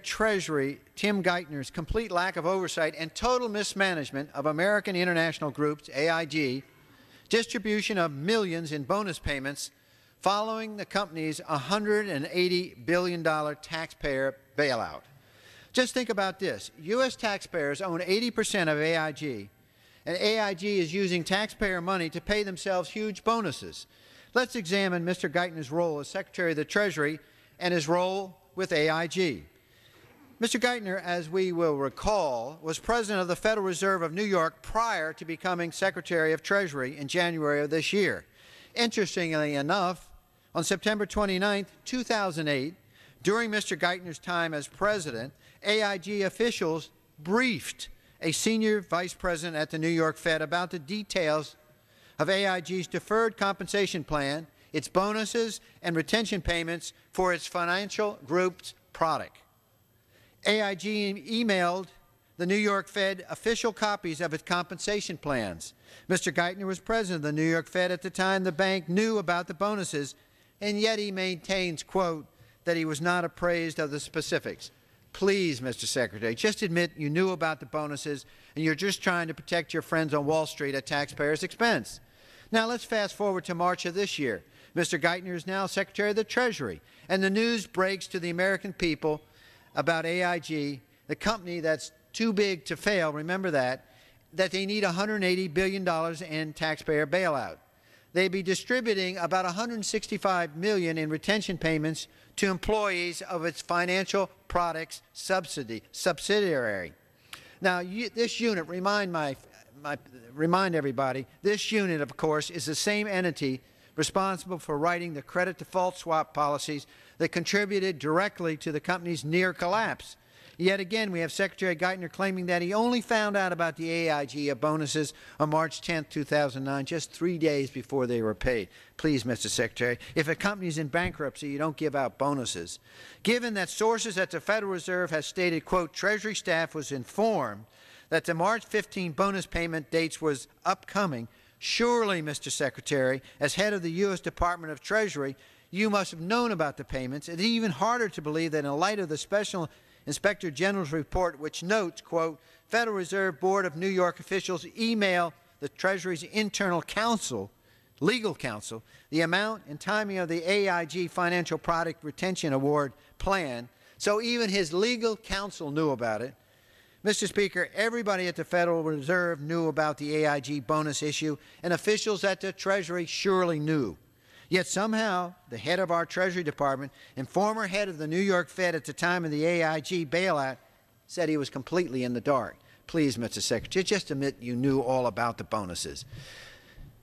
Treasury Tim Geithner's complete lack of oversight and total mismanagement of American International Group's AIG distribution of millions in bonus payments following the company's $180 billion taxpayer bailout. Just think about this. U.S. taxpayers own 80% of AIG, and AIG is using taxpayer money to pay themselves huge bonuses. Let's examine Mr. Geithner's role as Secretary of the Treasury and his role with AIG. Mr. Geithner, as we will recall, was President of the Federal Reserve of New York prior to becoming Secretary of Treasury in January of this year. Interestingly enough, on September 29, 2008, during Mr. Geithner's time as President, AIG officials briefed a senior vice president at the New York Fed about the details of AIG's deferred compensation plan, its bonuses, and retention payments for its financial group's product. AIG emailed the New York Fed official copies of its compensation plans. Mr. Geithner was president of the New York Fed at the time the bank knew about the bonuses, and yet he maintains, quote, that he was not appraised of the specifics. Please, Mr. Secretary, just admit you knew about the bonuses and you're just trying to protect your friends on Wall Street at taxpayers' expense. Now let's fast forward to March of this year. Mr. Geithner is now Secretary of the Treasury, and the news breaks to the American people about AIG, the company that's too big to fail, remember that they need $180 billion in taxpayer bailout. They'd be distributing about $165 million in retention payments to employees of its financial products subsidiary. Now, this unit, remind everybody, this unit, of course, is the same entity responsible for writing the credit default swap policies that contributed directly to the company's near collapse. Yet again, we have Secretary Geithner claiming that he only found out about the AIG bonuses on March 10, 2009, just 3 days before they were paid. Please, Mr. Secretary, if a company is in bankruptcy, you don't give out bonuses. Given that sources at the Federal Reserve have stated, quote, Treasury staff was informed that the March 15 bonus payment dates was upcoming, surely, Mr. Secretary, as head of the U.S. Department of Treasury, you must have known about the payments. It's even harder to believe that in light of the Special Inspector General's report, which notes, quote, Federal Reserve Board of New York officials email the Treasury's internal counsel, legal counsel, the amount and timing of the AIG Financial Product Retention Award plan, so even his legal counsel knew about it. Mr. Speaker, everybody at the Federal Reserve knew about the AIG bonus issue, and officials at the Treasury surely knew. Yet somehow, the head of our Treasury Department and former head of the New York Fed at the time of the AIG bailout said he was completely in the dark. Please, Mr. Secretary, just admit you knew all about the bonuses.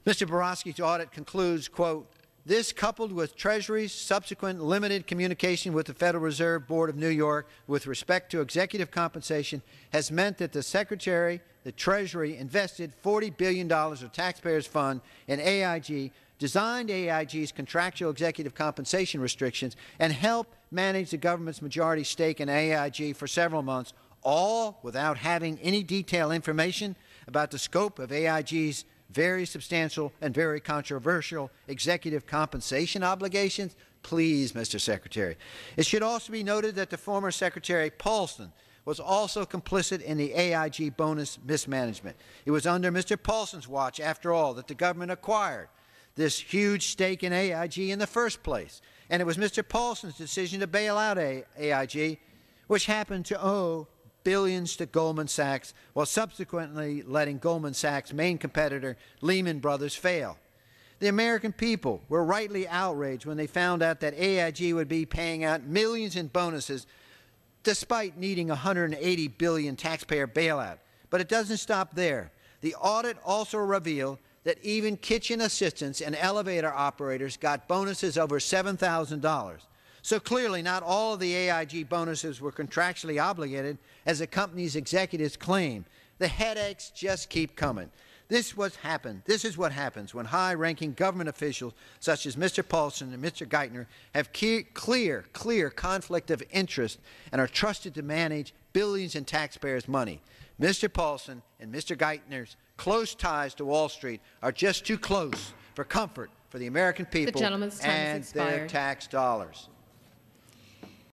Mr. Borowski's audit concludes, quote, this, coupled with Treasury's subsequent limited communication with the Federal Reserve Board of New York with respect to executive compensation, has meant that the Secretary, the Treasury, invested $40 billion of taxpayers' funds in AIG, designed AIG's contractual executive compensation restrictions, and helped manage the government's majority stake in AIG for several months, all without having any detailed information about the scope of AIG's very substantial and very controversial executive compensation obligations? Please, Mr. Secretary. It should also be noted that the former Secretary Paulson was also complicit in the AIG bonus mismanagement. It was under Mr. Paulson's watch, after all, that the government acquired this huge stake in AIG in the first place. And it was Mr. Paulson's decision to bail out AIG, which happened to owe billions to Goldman Sachs, while subsequently letting Goldman Sachs' main competitor, Lehman Brothers, fail. The American people were rightly outraged when they found out that AIG would be paying out millions in bonuses despite needing $180 billion taxpayer bailout. But it doesn't stop there. The audit also revealed that even kitchen assistants and elevator operators got bonuses over $7,000. So clearly not all of the AIG bonuses were contractually obligated, as the company's executives claim. The headaches just keep coming. This is what happens when high-ranking government officials such as Mr. Paulson and Mr. Geithner have clear conflict of interest and are trusted to manage billions in taxpayers' money. Mr. Paulson and Mr. Geithner's close ties to Wall Street are just too close for comfort for the American people and their tax dollars.